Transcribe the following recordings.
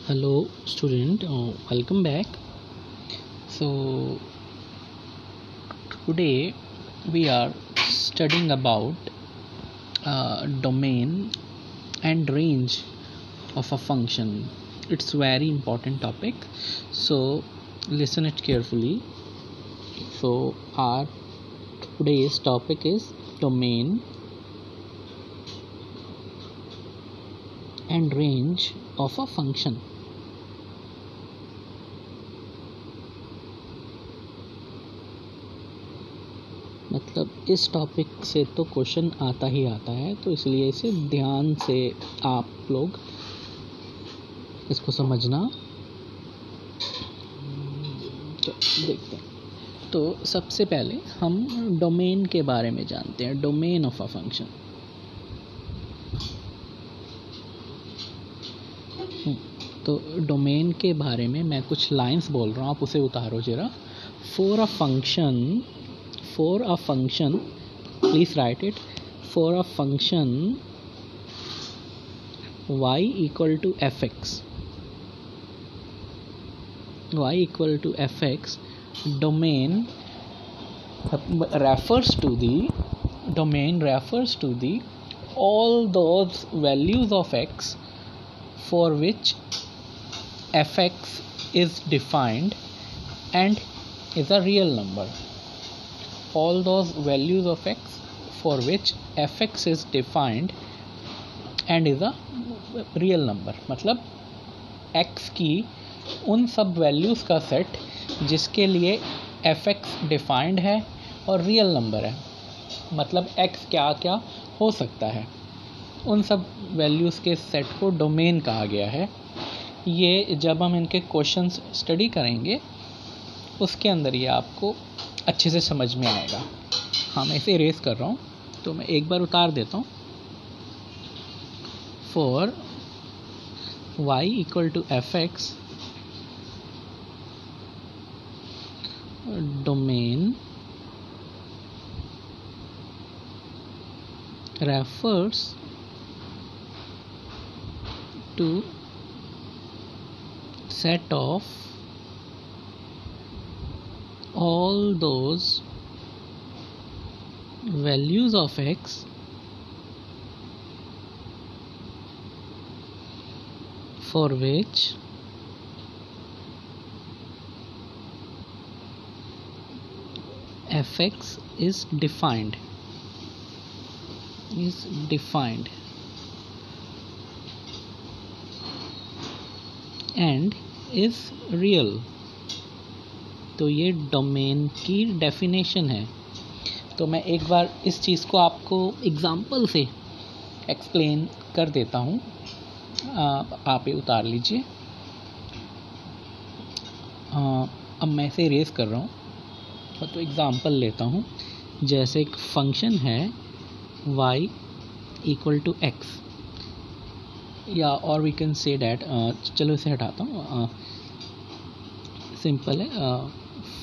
Hello student, welcome back. So today we are studying about domain and range of a function. It's very important topic, so listen it carefully. So our today's topic is domain and range of a function. मतलब इस topic से तो question आता ही आता है, तो इसलिए इसे ध्यान से आप लोग इसको समझना। तो देखते हैं। तो सबसे पहले हम डोमेन के बारे में जानते हैं, डोमेन ऑफ अ फंक्शन। तो डोमेन के बारे में मैं कुछ लाइंस बोल रहा हूँ, आप उसे उतारो जरा। For a function, please write it. For a function y equal to fx, domain refers to the all those values of x for which fx is defined and is a real number. All those values of x for which fx is defined and is a real number, मतलब x की उन सब values का set जिसके लिए fx defined है और real number है। मतलब x क्या क्या हो सकता है, उन सब वैल्यूज़ के सेट को डोमेन कहा गया है। ये जब हम इनके क्वेश्चंस स्टडी करेंगे उसके अंदर ये आपको अच्छे से समझ में आएगा। हाँ, मैं इसे इरेज कर रहा हूँ, तो मैं एक बार उतार देता हूँ। For y equal to fx, domain refers to set of all those values of x for which fx is defined and is real। तो ये डोमेन की डेफिनेशन है। तो मैं एक बार इस चीज़ को आपको एग्जाम्पल से एक्सप्लेन कर देता हूँ। आप ये उतार लीजिए। अब मैं इसे इरेज कर रहा हूँ, तो एग्जाम्पल लेता हूँ। जैसे एक फंक्शन है y इक्वल टू x, या और वी कैन से डैट, चलो इसे हटाता हूँ। सिंपल है,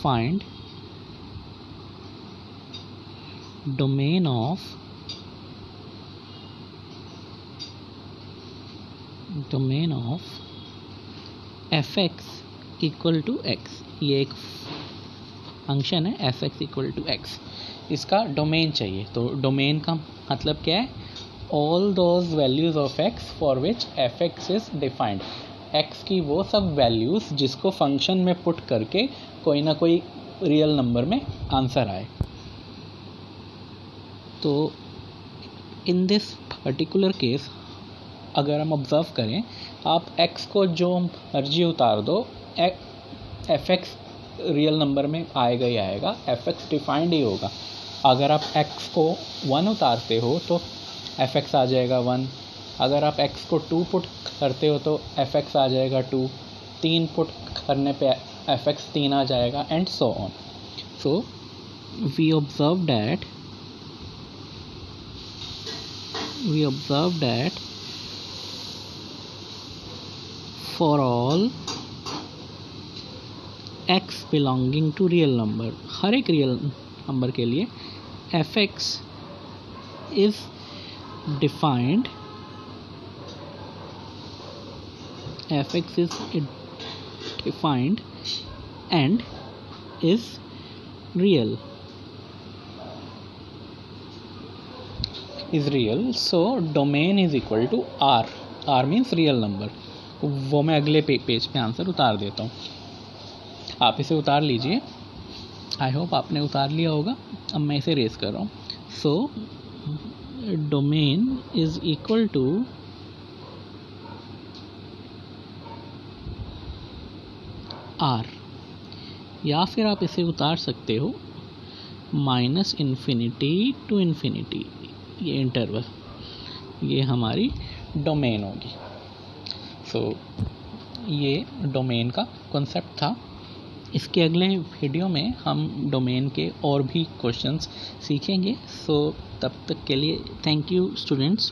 find domain of fx equal to x। ये एक फंक्शन है fx इक्वल टू x, इसका डोमेन चाहिए। तो डोमेन का मतलब क्या है? All those values of x for which fx is defined. x की वो सब वैल्यूज़ जिसको फंक्शन में पुट करके कोई ना कोई रियल नंबर में आंसर आए। तो इन दिस पर्टिकुलर केस अगर हम ऑब्ज़र्व करें, आप x को जो मर्जी उतार दो, fx रियल नंबर में आएगा ही आएगा, fx डिफाइंड ही होगा। अगर आप x को 1 उतारते हो तो fx आ जाएगा 1। अगर आप x को 2 पुट करते हो तो fx आ जाएगा 2। 3 पुट करने पे fx 3 आ जाएगा, and so on. So we observe that for all x belonging to real number, हर एक रियल नंबर के लिए fx is defined fx is defined and is real. So domain is equal to r. r means real number. वो मैं अगले page पे answer उतार देता हूँ, आप इसे उतार लीजिए. आई होप आपने उतार लिया होगा. अब मैं इसे रेस कर रहा हूँ. So domain is equal to R, या फिर आप इसे उतार सकते हो -∞ to ∞. ये इंटरवल, ये हमारी डोमेन होगी. सो ये डोमेन का कॉन्सेप्ट था. इसके अगले वीडियो में हम डोमेन के और भी क्वेश्चंस सीखेंगे. सो तब तक के लिए थैंक यू स्टूडेंट्स.